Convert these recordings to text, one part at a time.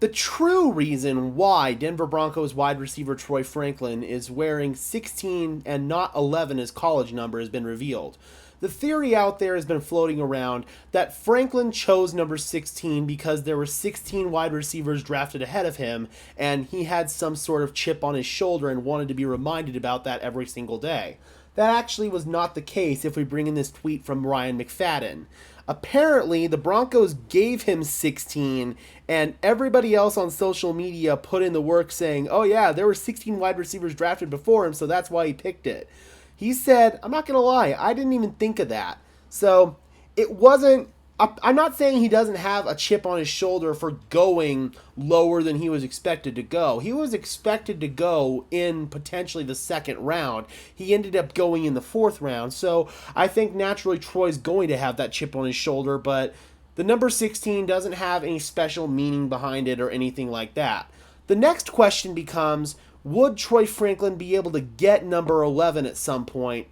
The true reason why Denver Broncos wide receiver Troy Franklin is wearing 16 and not 11 as college number has been revealed. The theory out there has been floating around that Franklin chose number 16 because there were 16 wide receivers drafted ahead of him, and he had some sort of chip on his shoulder and wanted to be reminded about that every single day. That actually was not the case if we bring in this tweet from Ryan McFadden. Apparently, the Broncos gave him 16, and everybody else on social media put in the work saying, oh, yeah, there were 16 wide receivers drafted before him, so that's why he picked it. He said, I'm not going to lie, I didn't even think of that. So it wasn't. I'm not saying he doesn't have a chip on his shoulder for going lower than he was expected to go. He was expected to go in potentially the second round. He ended up going in the fourth round. So I think naturally Troy's going to have that chip on his shoulder, but the number 16 doesn't have any special meaning behind it or anything like that. The next question becomes, would Troy Franklin be able to get number 11 at some point?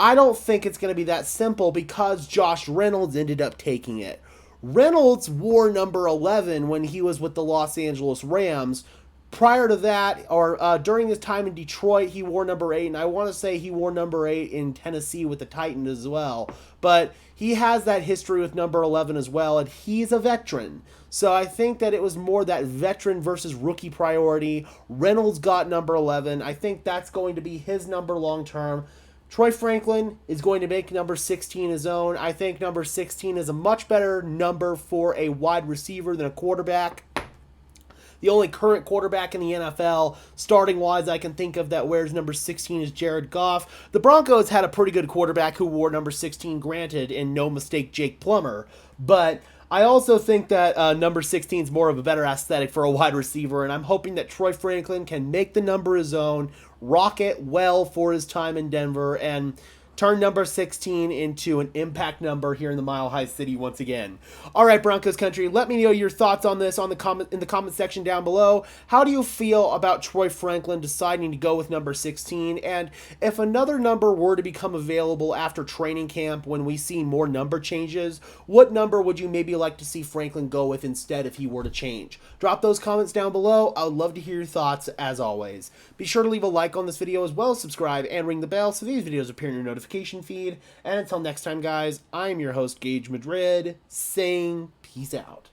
I don't think it's going to be that simple because Josh Reynolds ended up taking it. Reynolds wore number 11 when he was with the Los Angeles Rams. Prior to that, or during his time in Detroit, he wore number 8, and I want to say he wore number 8 in Tennessee with the Titans as well. But he has that history with number 11 as well, and he's a veteran. So I think that it was more that veteran versus rookie priority. Reynolds got number 11. I think that's going to be his number long term. Troy Franklin is going to make number 16 his own. I think number 16 is a much better number for a wide receiver than a quarterback. The only current quarterback in the NFL, starting-wise, I can think of that wears number 16 is Jared Goff. The Broncos had a pretty good quarterback who wore number 16, granted, and no mistake, Jake Plummer. But I also think that number 16 is more of a better aesthetic for a wide receiver, and I'm hoping that Troy Franklin can make the number his own, rock it well for his time in Denver, and turn number 16 into an impact number here in the Mile High City once again. All right, Broncos country, let me know your thoughts on this in the comment section down below. How do you feel about Troy Franklin deciding to go with number 16? And if another number were to become available after training camp when we see more number changes, what number would you maybe like to see Franklin go with instead if he were to change? Drop those comments down below. I would love to hear your thoughts as always. Be sure to leave a like on this video as well as subscribe and ring the bell so these videos appear in your notification feed. And until next time, guys, I'm your host, Gage Madrid, saying peace out.